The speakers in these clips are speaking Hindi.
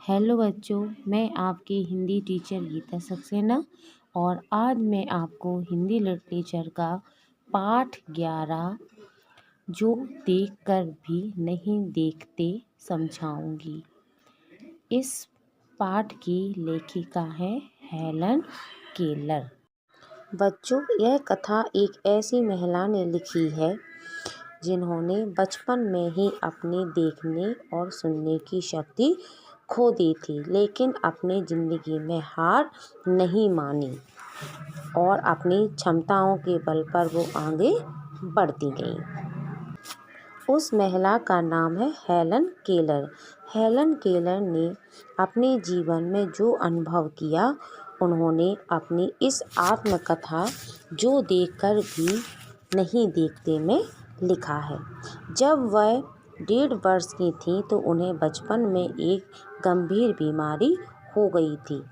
हेलो बच्चों, मैं आपकी हिंदी टीचर गीता सक्सेना और आज मैं आपको हिंदी लिटरेचर का पाठ 11 जो देखकर भी नहीं देखते समझाऊंगी। इस पाठ की लेखिका है हेलन केलर। बच्चों, यह कथा एक ऐसी महिला ने लिखी है जिन्होंने बचपन में ही अपनी देखने और सुनने की शक्ति खो दी थी, लेकिन अपनी ज़िंदगी में हार नहीं मानी और अपनी क्षमताओं के बल पर वो आगे बढ़ती गई। उस महिला का नाम है हेलन केलर। हेलन केलर ने अपने जीवन में जो अनुभव किया, उन्होंने अपनी इस आत्मकथा जो देखकर भी नहीं देखते में लिखा है। जब वह 1.5 वर्ष की थी तो उन्हें बचपन में एक गंभीर बीमारी हो गई थी।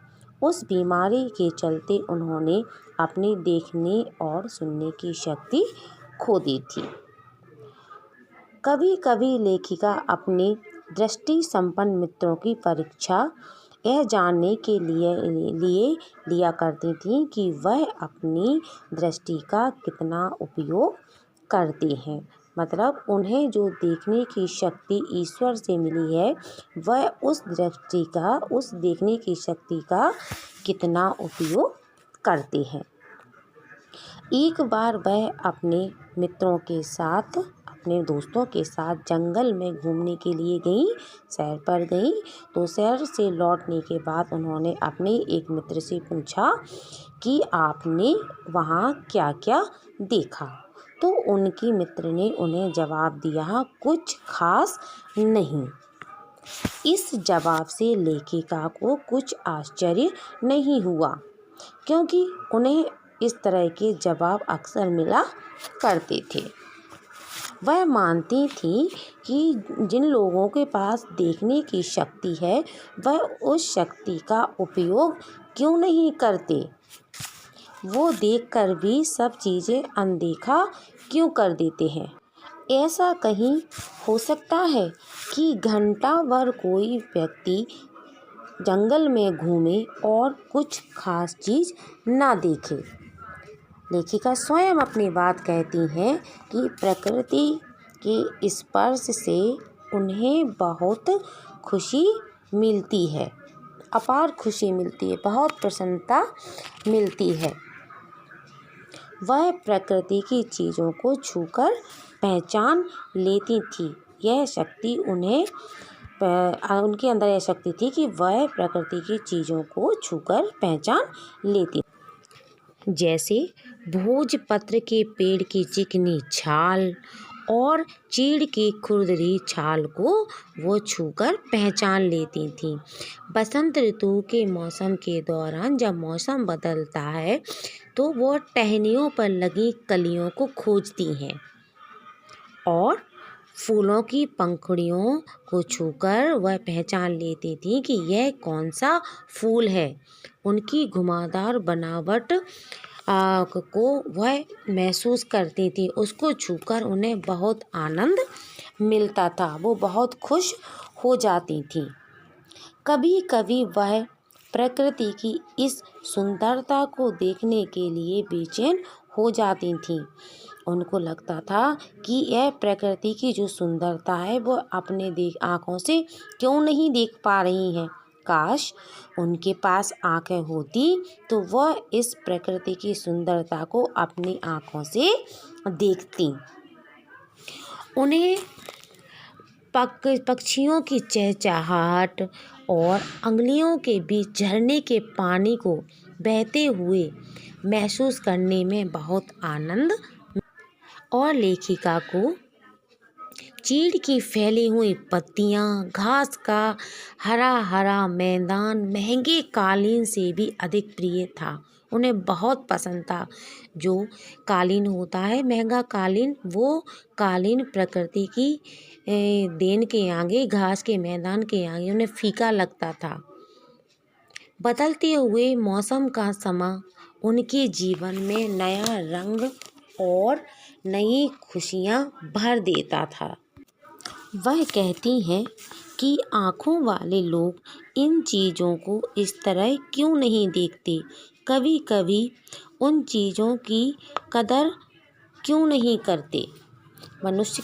उस बीमारी के चलते उन्होंने अपनी देखने और सुनने की शक्ति खो दी थी। कभी कभी लेखिका अपने दृष्टि संपन्न मित्रों की परीक्षा यह जानने के लिए लिया करती थी कि वह अपनी दृष्टि का कितना उपयोग करते हैं। मतलब उन्हें जो देखने की शक्ति ईश्वर से मिली है, वह उस देखने की शक्ति का कितना उपयोग करते हैं। एक बार वह अपने मित्रों के साथ, अपने दोस्तों के साथ जंगल में घूमने के लिए गई, सैर पर गई। तो सैर से लौटने के बाद उन्होंने अपने एक मित्र से पूछा कि आपने वहाँ क्या क्या देखा। तो उनकी मित्र ने उन्हें जवाब दिया, कुछ खास नहीं। इस जवाब से लेखिका को कुछ आश्चर्य नहीं हुआ, क्योंकि उन्हें इस तरह के जवाब अक्सर मिला करते थे। वह मानती थी कि जिन लोगों के पास देखने की शक्ति है, वह उस शक्ति का उपयोग क्यों नहीं करते। वो देखकर भी सब चीज़ें अनदेखा क्यों कर देते हैं। ऐसा कहीं हो सकता है कि घंटा भर कोई व्यक्ति जंगल में घूमे और कुछ खास चीज़ ना देखे। लेखिका स्वयं अपनी बात कहती हैं कि प्रकृति के स्पर्श से उन्हें बहुत खुशी मिलती है, अपार खुशी मिलती है, बहुत प्रसन्नता मिलती है। वह प्रकृति की चीज़ों को छूकर पहचान लेती थी। यह शक्ति उनके अंदर यह शक्ति थी कि वह प्रकृति की चीज़ों को छूकर पहचान लेती, जैसे भोजपत्र के पेड़ की चिकनी छाल और चीड़ की खुरदरी छाल को वो छूकर पहचान लेती थी। बसंत ऋतु के मौसम के दौरान जब मौसम बदलता है तो वो टहनियों पर लगी कलियों को खोजती हैं और फूलों की पंखुड़ियों को छूकर वह पहचान लेती थी कि यह कौन सा फूल है। उनकी घुमावदार बनावट को वह महसूस करती थी। उसको छूकर उन्हें बहुत आनंद मिलता था, वो बहुत खुश हो जाती थी। कभी कभी वह प्रकृति की इस सुंदरता को देखने के लिए बेचैन हो जाती थीं। उनको लगता था कि यह प्रकृति की जो सुंदरता है वो अपने आँखों से क्यों नहीं देख पा रही हैं। काश उनके पास आँखें होती तो वह इस प्रकृति की सुंदरता को अपनी आँखों से देखती। उन्हें पक्षियों की चहचहाहट और अंगुलियों के बीच झरने के पानी को बहते हुए महसूस करने में बहुत आनंद। और लेखिका को चीड़ की फैली हुई पत्तियां, घास का हरा हरा मैदान महंगे कालीन से भी अधिक प्रिय था। उन्हें बहुत पसंद था। जो कालीन होता है, महंगा कालीन, वो कालीन प्रकृति की देन के आगे, घास के मैदान के आगे उन्हें फीका लगता था। बदलते हुए मौसम का समा उनके जीवन में नया रंग और नई खुशियाँ भर देता था। वह कहती हैं कि आँखों वाले लोग इन चीज़ों को इस तरह क्यों नहीं देखते। कभी कभी उन चीज़ों की कदर क्यों नहीं करते। मनुष्य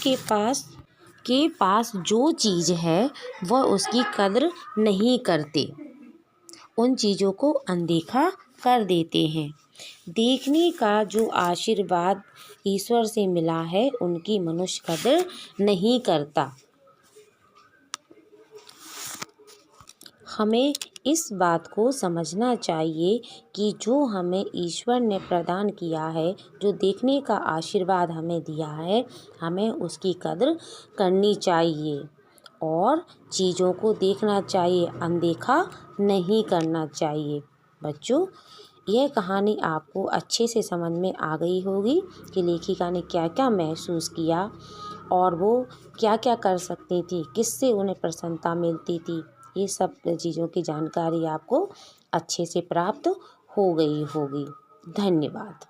के पास जो चीज़ है वह उसकी कदर नहीं करते, उन चीज़ों को अनदेखा कर देते हैं। देखने का जो आशीर्वाद ईश्वर से मिला है उनकी मनुष्य कदर नहीं करता। हमें इस बात को समझना चाहिए कि जो हमें ईश्वर ने प्रदान किया है, जो देखने का आशीर्वाद हमें दिया है, हमें उसकी कदर करनी चाहिए और चीज़ों को देखना चाहिए, अनदेखा नहीं करना चाहिए। बच्चों, यह कहानी आपको अच्छे से समझ में आ गई होगी कि लेखिका ने क्या क्या महसूस किया और वो क्या क्या कर सकती थी, किससे उन्हें प्रसन्नता मिलती थी। ये सब चीज़ों की जानकारी आपको अच्छे से प्राप्त हो गई होगी। धन्यवाद।